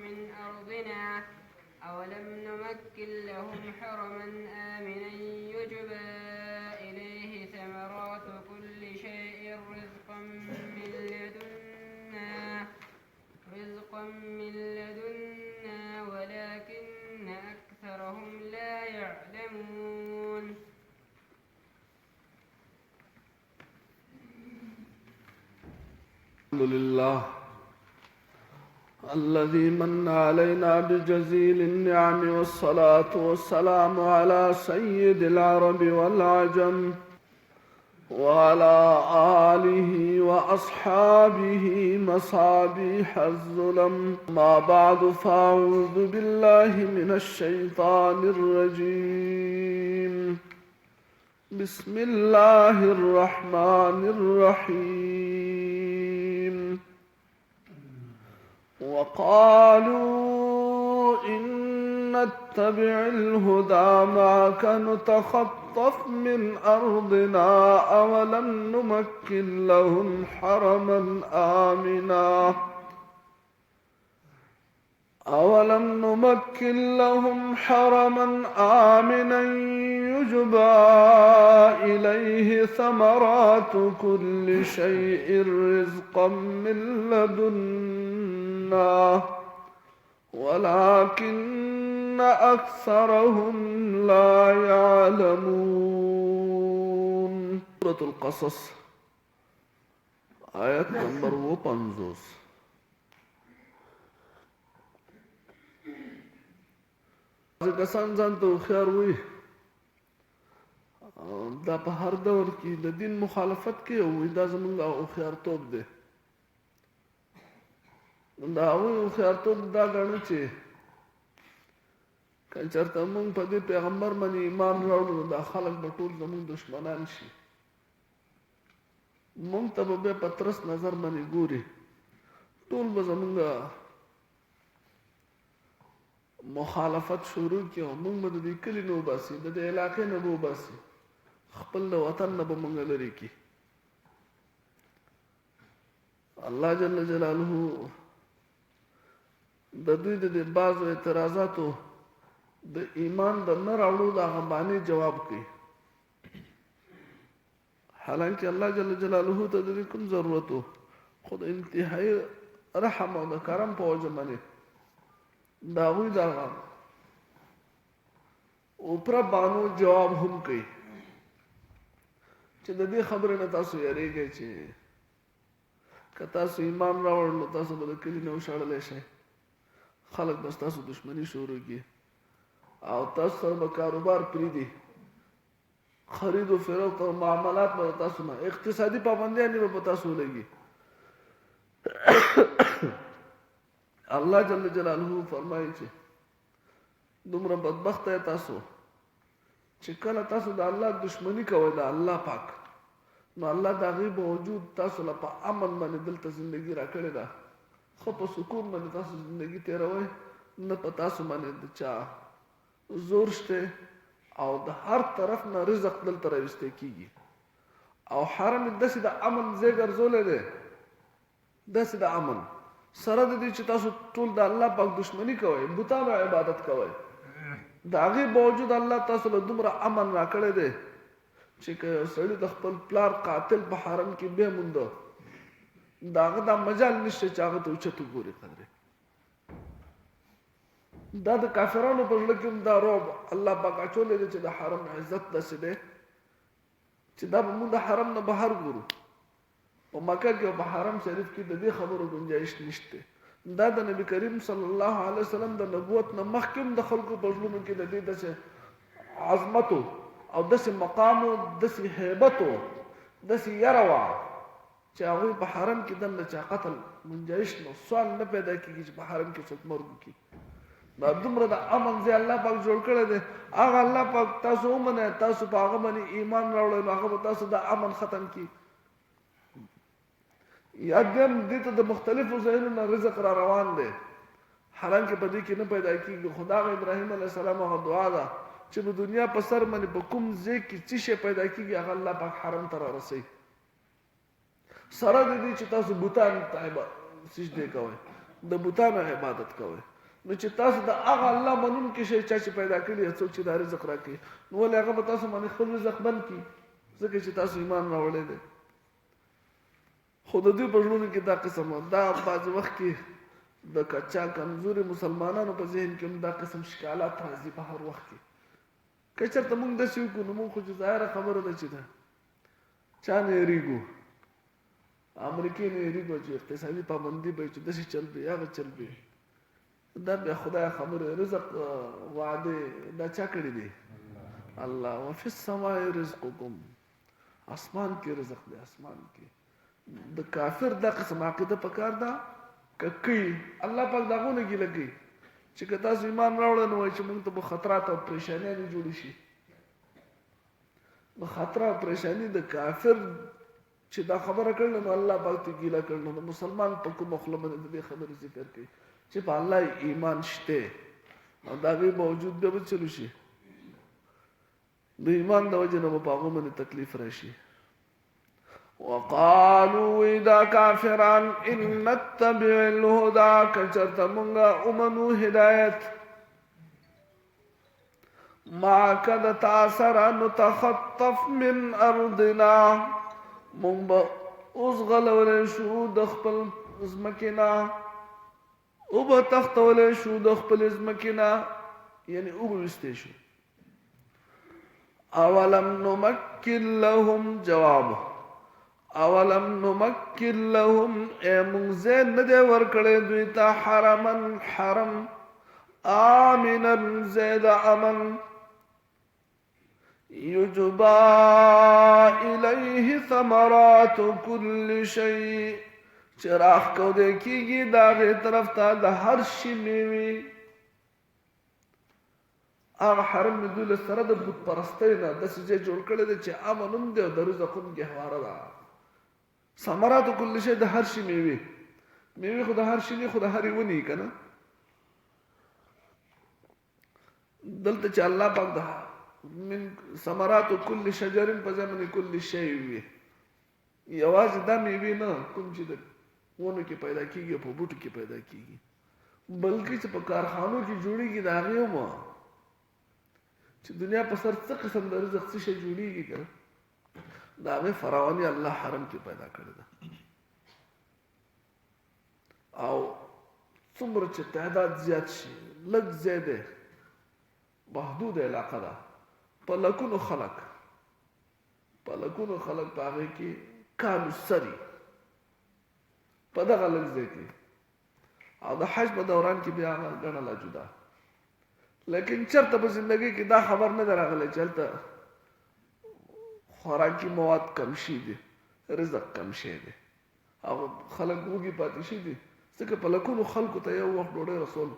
من أرضنا أولم نمكن لهم حرما آمنا يجبى إليه ثمرات كل شيء رزقا من لدنا ولكن أكثرهم لا يعلمون. الحمد لله الذي من علينا بجزيل النعم، والصلاة والسلام على سيد العرب والعجم وعلى آله وأصحابه مصابيح الظلم. ما بعد، فأعوذ بالله من الشيطان الرجيم. بسم الله الرحمن الرحيم. وقالوا إن نتبع الهدى معك نتخطف من أرضنا أولم نمكن لهم حرما آمنا يجبى إليه ثمرات كل شيء رزقا من لدنا ولكن أكثرهم لا يعلمون. سورة القصص آيات نمبر 50. کسان ځان ته هوښیار وي، دا په هر دور کې د دین مخالفت کوي او دا زموږ هوښیارتوب دی. دا هغوی هوښیارتوب دا ګڼي چې که چېرته موږ په دې پیغمبر باندې ایمان راوړو، دا خلک به ټول زموږ دشمنان شي، موږ ته به بیا په ترس نظر باندې ګوري، ټول به زموږ مخالفت شروع کړي او موږ به د دې کلي نه وباسي، د دې علاقې نه به وباسي، خپل د وطن نه به موږ لرې کړي. الله جل جلاله د دوی د بعضو اعتراضاتو د ایمان د نه راوړو د هغه بانې جواب کوي، حالانکه الله جل جلاله ته د دې کوم ضرورت و، خو د انتهایي رحم او د کرم په وجه باندې د هغوی د اوپره بانو جواب هم کوي چې د دې خبرې نه تاسو یریږئ چې که تاسو ایمان راوړل نو تاسو به د کلي نه وشړلی شئ، خلک به ستاسو دشمني شروع کړي او تاسو سره به کاروبار پرېږدي، خرید و فروخت او معاملات به تاسو نه، اقتصادي پابندیانې به په تاسو ولګي. الله جل جلاله فرمایي چې دومره بدبخته یې تاسو چې کله تاسو د الله دشمني کوئ د الله پاک، نو الله د هغې باوجود تاسو له په امن باندې دلته زندګي راکړې ده، ښه په سکون باندې تاسو زندګي تېروئ، نه په تاسو باندې د چا زور شته او د هر طرف نه رزق دلته راویستی کېږي او حرم یې داسې د امن ځای ګرځولی دی، داسې د امن سره د دې چې تاسو ټول د الله پاک دشمني کوئ، بتانو عبادت کوئ، د هغې باوجود الله تاسو له دومره امن راکړی دی چې که یو سړي د خپل پلار قاتل په حرم کې بیا مونده، د هغه دا مجال نشته چې هغه ته اوچت وګوري. قدرې دا د کافرانو په زړه کې هم دا رعب الله پاک اچولی دی چې د حرم عزت داسې دی چې دا به مونږ د حرم نه بهر ګورو. په مکه کې او په حرم شریف کې د دې خبرو گنجایش نشته. دا د نبی کریم صلی الله علیه وسلم د نبوت نه مخکې هم د خلکو په زړونو کې د دې داسې عظمت او داسې مقام او داسې هیبت او داسې یره وه چې هغوی په حرم کې دننه چا قتل گنجایش نو سوال نه پیدا کېږي چې په حرم کې څوک مرګ وکړي. دا دومره د امن ځای الله پاک جوړ کړی دی، هغه الله پاک تاسو ومنئ، تاسو په هغه باندې ایمان راوړئ نو هغه به تاسو د امن ختم کړي. یا دیم دې ته د مختلفو ځایونو نه رزق را روان دی، حالانکه په دې کې نه پیدا کېږي، خو د هغه ابراهیم علیه السلام هغه دعا ده چې د دنیا په سر باندې په کوم ځای کې څه شی پیدا کېږي هغه الله پاک حرم ته را رسوي، سره د دې چې تاسو بوتان ته سجدې کوئ، د بوتانو عبادت کوئ. نو چې تاسو د هغه الله منونکي شئ چا چې پیدا کړي څوک چې دا رزق راکړي نو ولې هغه به تاسو باندې خپل رزق بند کړي ځکه چې تاسو ایمان راوړی دی خو د دوی په زړونو کې دا قسم دا بعضې وخت کې د کچا کمزوري مسلمانانو په ذهن کې هم دا قسم شکالات راځي په هر وخت کې که چېرته موږ داسې وکړو نو موږ خو چې ظاهره خبره ده چې ده چا نه یېرېږو امریکې نه یېرېږو چې اقتصادي پابندي به چې داسې چل وي هغه چل وي دا بیا خدای خبره رزق وعده دا چا کړی دی الله وفي السماء رزقكم اسمان کې رزق دی اسمان کې د کافر دا قسم عقیده پکار ده ککی الله پاک داغونه ګیله کوي چې که تاسو ایمان راوړئ نو وایي چې موږ ته به خطرات او پریشانیانې جوړې شي نو خطر او پریشاني د کافر چې دا خبره کړل نو الله پاک ته ګیله کړل نو مسلمان په کومه خوله باندې د دې خبرې ذکر کوي چې په الله ایمان شته او د هغې باوجود بیا به چلو شي د ایمان د وجې نه به په هغو باندې تکلیف راشي وقالوا اذا كافران ان نتبع الهدى كچرت مونږه امنو هدایت ما قد تاثر نتخطف من ارضنا مونږ به اوس غلولی شو د خپل ځمکې نه او به تختولی شو د خپل ځمکې نه یعنې وګویستی شو اولم نمکن لهم جواب اولم نمکن لهم اے مونږ ځای نه دی ورکړی دوی ته حرما حرم آمنا ځای د امن یجبا الیه ثمرات کل شیء چې راښکودی کېږي د هغې طرف ته د هر شي میوې هغه حرم مې دوی له سره د بت پرستۍ نه داسې ځای جوړ کړی دی چې امن هم دی او د رزق هم ګهواره ده ثمرات کل شی د هر شي میوې میوې خو د هر شي نه خو د هرې ونې که نه دلته چې الله پاک د من ثمرات کل شجر په ځای باندې کل شی وي یوازې دا میوې نه کوم چې د ونو کې پیدا کېږي او په بوټو کې پیدا کېږي بلکې چې په کارخانو کې جوړېږي د هغې هم چې دنیا په سر څه قسم د رزق څه شی جوړېږي که نه د هغې فراواني الله حرم کې پیدا کړې ده او څومره چې تعداد زیات شي لږ ځای دی محدود علاقه ده په لکونو خلک په هغې کې کالو سري په دغه لږ ځای کې او د حج په دوران کې بیا هغه ګڼه لا جدا لیکن چېرته په زندګۍ کې دا خبر نه ده راغلی چې هلته خوراکي مواد کم شي دي رزق کم شی دی او خلک وږي پاتې شي دي ځکه په لکونو خلکو ته یو وخت ډوډۍ رسول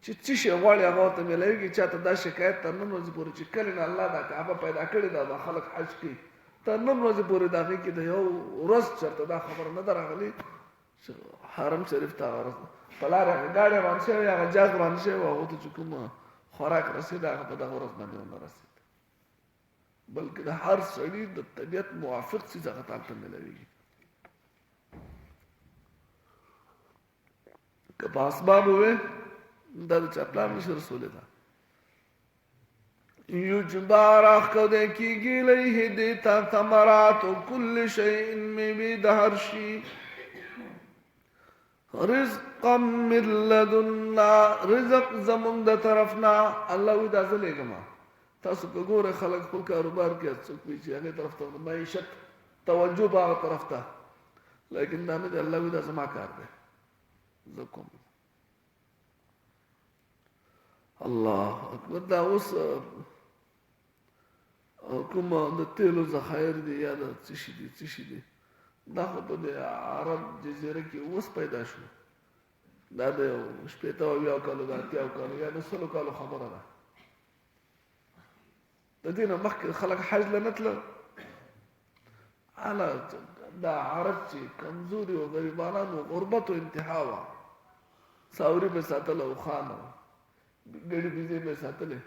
چې څه شی غواړي هغه ورته میلاوېږي چاته دا شکایت تر نن ورځې پورې چې کله نه الله دا کعبه پیدا کړې ده دا خلک حج کوي تر نن ورځې پورې د هغې کې د یو ورځ چېرته دا خبره نه ده راغلې چې حرم شریف ته هغه په لاره هغه ګاډی روان شوی هغه جاز روان شوی هغو ته چې کوم خوراک رسېد هغه په دغه ورځ باندې ونه رسېد بلکې د هر سړي د طبیعت موافق څیز هغه ته هلته میلاوېږي که په اسباب ووې دا د چا پلار نشي رسولی ده یجبا راښکودی کېږي الیه دې ته ثمرات کل شیء میوې د هر شي رزقا من لدنا رزق زمونږ د طرف نه الله وایي دا زه لېږم تاسو که ګورئ خلک خپل کاروبار کې څوک وي چې هغې طرف ته معیشت توجه به هغه طرف ته لیکن دا نه دی الله وایي دا زما کار دی زه کوم الله اکبر دا اوس کوم د تیلو ذخایر دي یا د څه شي دي دا خو په د عرب جزیره کې اوس پیدا شو دا د 80 کالو د 80 کالو یا د 100 کالو خبره ده د دې نه مخکې خلک حج له نه تله دا عرب چې کمزوري او غریبانان و غربت و انتها وه ساوري به ساتله او خان ګړي بیزې به ساتلې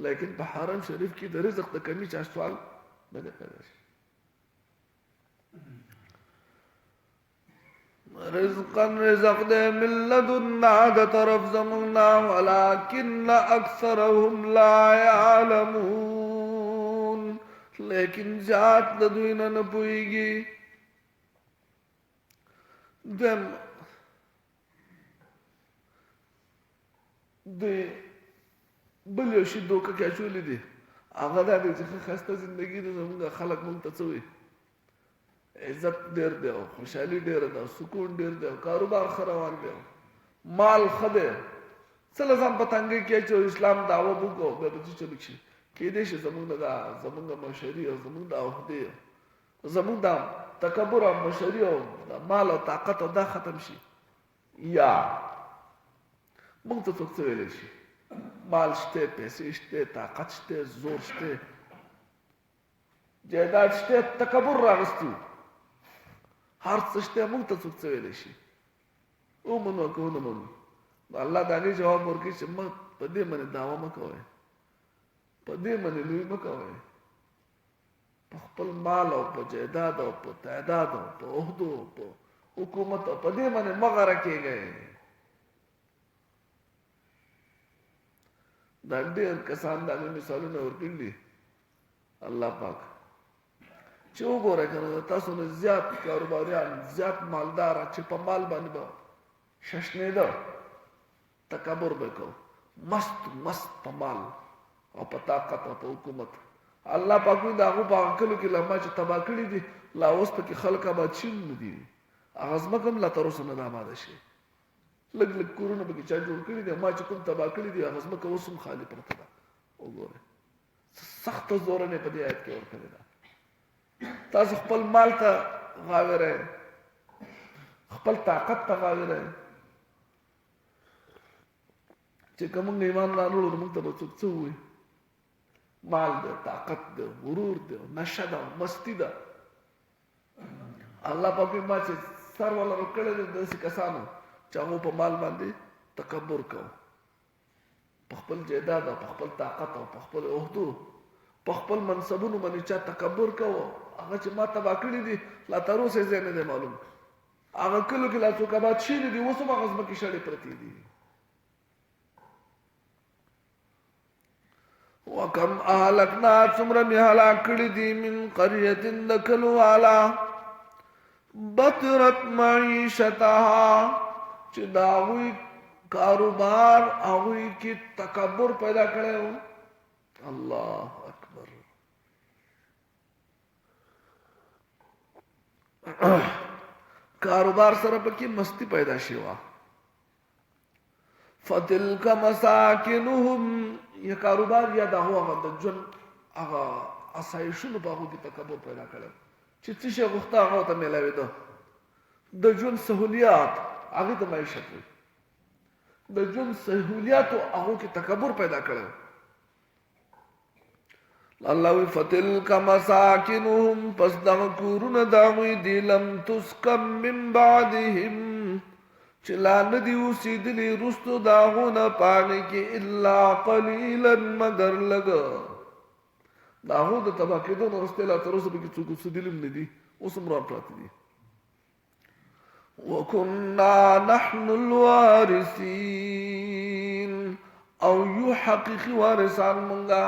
لیکن په حرم شریف کې د رزق د کمی چا سوال نه دی پیدا شي رزقا رزق دے من لدنا دا طرف زمنا ولكن اکثرهم لا يعلمون لیکن ذات لدوینا نپوئیگی دم دی بل یو شي دوکه کې اچولې دي هغه دا دی چې خسته زندگی ده زمونږ خلک مونږ ته څه وایي عزت ډېر دی او خوشحالي ډېره ده سکون ډېر دی او کاروبار ښه روان دی مال ښه دی څه له ځان په تنګۍ کې چې اسلام دعوه وکړو بیا به څه چلو شي کېدای شي زمونږ مشري او زمونږ د عهدې زمونږ د تکبر او مشري او د مال او طاقت او دا ختم شي یا مونږ ته څوک څه ویلی شي مال شته پیسې شته طاقت شته زور شته جایداد شته تکبر راغستی هر څه شته مونږ ته څوک څه ویلی شي ومنو که ونه منو الله د هغې جواب ورکوي چې مه په دې باندې دعوه مه کوئ په دې باندې لوی مه کوئ په خپل مال او په جایداد او په تعداد او په عهدو او په حکومت او په دې باندې مه غره کېږئ دا ډېر کسان د هغې مثالونه ورکړي دي الله پاک چې وګورئ که نه تاسو نه زیات کاروباریان زیات مالداره چې په مال باندې به ششنېده تکبر به کو مست په مال او په طاقت او په حکومت الله پاک وایي د هغو په هغه کلو کې له ما چې تباه کړي دي لا اوس پکې خلک آباد شوي نه دي هغه ځمکه هم لا تر اوسه نه ده آباده شي لږ لږ کورونه پکې چا جوړ کړي دي ما چې کوم تباه کړي دي هغه ځمکه اوس هم خالي پرته ده وګورئ سخته زورنې په دې آیت کې ورکړې ده تاسو خپل مال ته غاوېری خپل طاقت ته غاوېری چې که موږ ایمان رانوړو نو موږ ته به څوک څه ووایي مال دی طاقت دی غرور دی نشه ده مستي ده الله پاک وایي ما چې سر ولرو کړی دی داسې کسانو چې هغو په مال باندې تکبر کوو په خپل جایداد او په خپل طاقت او په خپل عهدو په خپل منصبونو باندې چا تکبر کوو هغه چې ما تباه کړي دي لا تر اوسه یې ځای نه دی معلوم هغه کلو کې لا څوک آباد شوي دي اوس هم هغه ځمکې شړې پرتې دي وکم اهلکنا څومره مې هلاک کړي دي من قریة د کلو والا بطرت معیشتها چې د هغوی کاروبار هغوی کې تکبر پیدا کړی و الله اکبر کاروبار سره پکې مستی پیدا شي وه فتلک مساکنهم یا کاروبار یا د هغه د ژوند هغه اسایشونو په هغو کې تکبر پیدا کړی چې څه شی غوښته هغه ورته میلاوېده د ژوند سهولیات هغې ته معیشت وي د ژوند سهولیاتو هغو کې تکبر پیدا کړی الله وی فتلک مساکنهم پس دغه کورونه د هغوی دي لم تسکن من بعدهم چې لا نه دي اوسېدلي وروستو د هغو نه په هغې کې الا قلیلا مګر لږه د هغو د تباه کېدو نه وروستی لا تر اوسه پکې څوک اوسېدلي هم نه دي اوس هم را پراته دي وكنا نحن الوارثين او یو حقیقي وارثان مونږه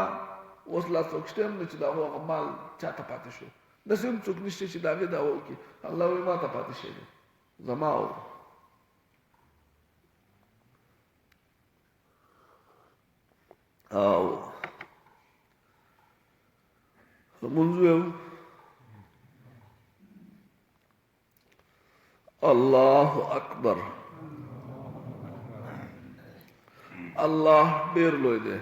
اوس لا څوک شته هم نه چې د هغو مال چاته پاتې شو داسې هم څوک نشته چې د هغې دعوه وکړي الله وایي ما ته پاتې شوی دی زما و او لمونځ ویو الله اکبر الله ډېر لوی دی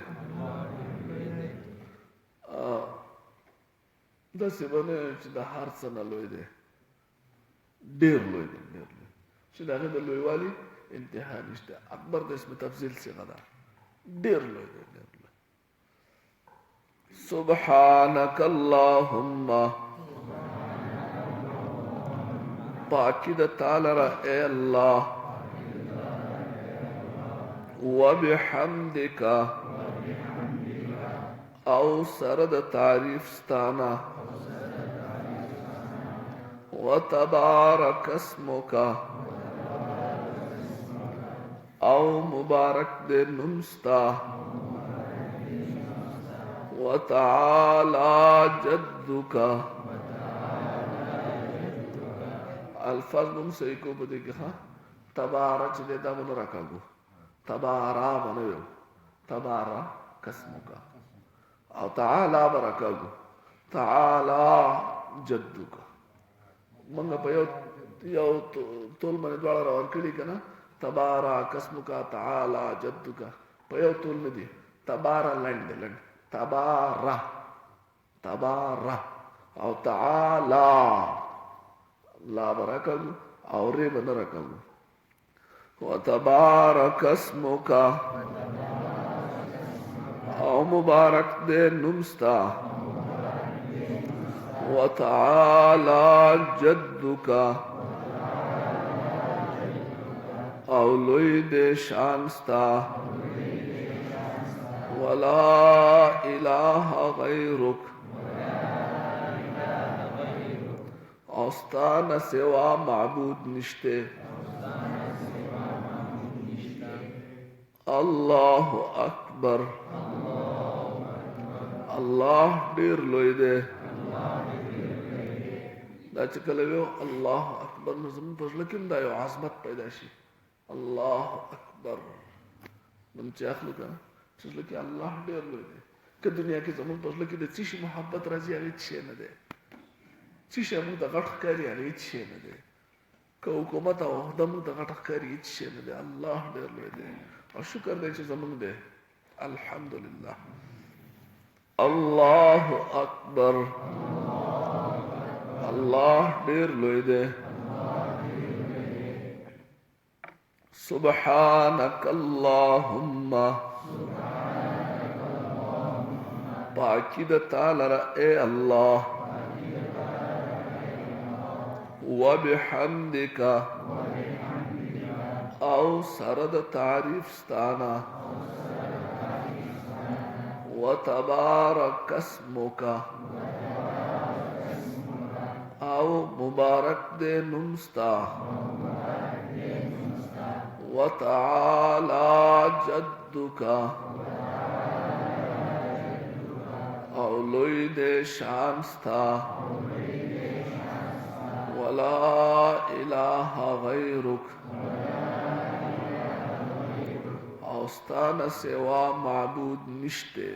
داسې به نه چې د هر څه نه لوی دی ډېر لوی دی ډېر لوی چې د هغې د لویوالي انتها نشته اکبر د اسم تفضیل صیغه ده ډېر لوی دی ډېر لوی سبحانك اللهم پاکی د تعالی را اے اللہ وبحمدک او سرد تعریف ستانا وتبارک اسمک او مبارک دے نمستا وتعالى جدك الفاظ بم صحیح کو بدے کہ ہاں تبارا چلے دا بنا رکھاگو تبارا بنو تبارا قسمك او تعالى برکاگو تعالى جدك منگا پا یو تول من دوارا روان کری کنا تبارا قسمك تعالى جدك پا یو تول ندی تبارا لنڈ لنڈ تبارا تبارا او تعالى لا برکاگو او ری بنا رکاگو وتبارك اسمك او مبارک دے نمستا وتعالى جدك او لوی دے شانستا ولا اله غیرک اوستان سوا معبود نشتے اللہ اکبر اللہ ډیر لوی دی دا چې کله ویو الله اکبر نو زموږ په زړه کې دا یو عظمت پیدا شي الله اکبر نوم چې اخلو که چې زړه کې الله ډیر لوی دی که دنیا کې زموږ په زړه کې د څه شي محبت راځي هغه هېڅ شی نه دی څه شی موږ ته غټ ښکاري هغه هېڅ شی نه دی که حکومت او عهده موږ ته غټ ښکاري هېڅ شی نه دی الله ډیر لوی دی او شکر دی چې زموږ دی الحمدلله الله اکبر الله ډیر لوی دی سبحانك اللهم پاکی د تعالی را اے الله وبحمدك او سرد تعریف ستانا وتبارك اسمك او مبارک دے نمستا وتعالى جدك او لوی دے شانستا ولا اله غیرک اوستان سوا معبود نشتے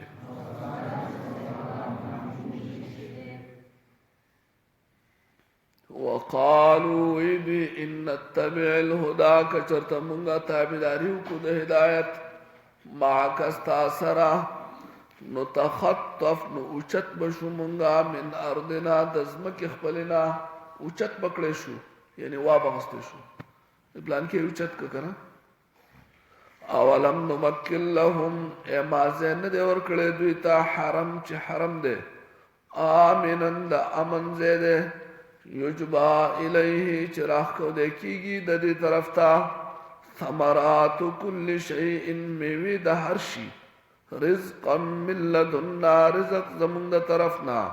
وقالوا ویدی ان نتبع الهدى کچرتا منگا تابداریو کو دا ہدایت معاکستا سرا نتخطف نو اوچت بشو منگا من ارضنا دزمک اخبلنا اوچت پکڑے شو یعنی وابغستے شو پلان کے اوچت کا کرنا اولم نمکن لهم اے مازین دے ورکڑے دویتا حرم چی حرم دے آمنن دا امن زیدے یجبا الیہ چراخ کو دیکھیگی دا دی طرف تا ثمرات کل شیئن میوی دا ہر شی رزقا من لدنا رزق زمون دا طرفنا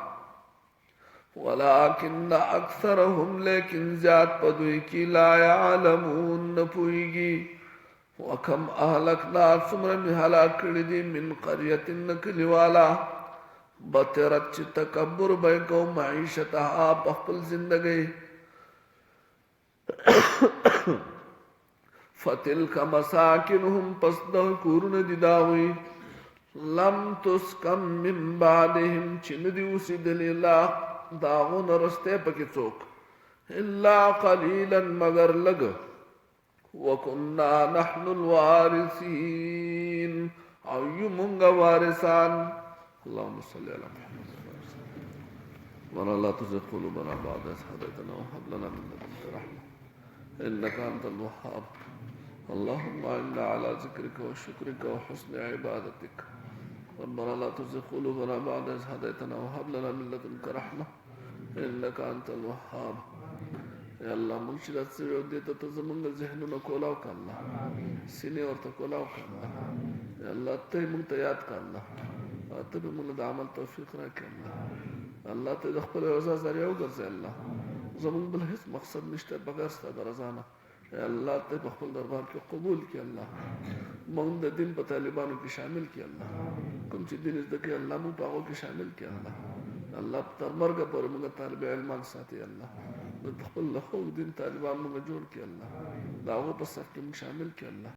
ولیکن اکثرهم لیکن زیاد پدوئی کی لا یعلمون نپوئیگی وکم اہلکنا سمرمی حلاک کردی من قریت نکلی والا بطرت چی تکبر بینکو معیشتها پخپل زندگی فتلک مساکنهم پس ده کورن دیداوی لم تسکم من بعدهم چی ندیوسی دلیلا داغون رستے پکی چوک الا قلیلا مگر لگ وکننا نحن الوارثین او یمونگا وارثان اللهم صل على محمد ربنا لا تزغ قلوبنا بعد إذ هديتنا وهب لنا من لدنك رحمة إنك أنت الوهاب اللهم إنا على ذكرك وشكرك وحسن عبادتك ربنا لا تزغ قلوبنا بعد إذ هديتنا وهب لنا من لدنك رحمة إنك أنت الوهاب یا اللہ منشرات سے دیتا تو زمانگ ذہننا کولاو کا اللہ سینے اور تکولاو کا اللہ یا اللہ تی منگتا یاد کا اللہ تبی منگتا عمل توفیق را کا اللہ اللہ تی دخپل رضا زریعو گرزے اللہ زمانگ بلحس مقصد نشتے بغیر ستا درزانا اے الله ته په خپل دربار کې قبول کړي الله موږ د دین په طالبانو کې شامل کړي الله کوم چې دین زده کوي الله موږ په هغو کې شامل کړي الله تر مرګه پورې موږ طالب علمان ساتي الله د خپل له دین طالبان موږ جوړ کړي الله د هغو په صف کې موږ شامل کړي الله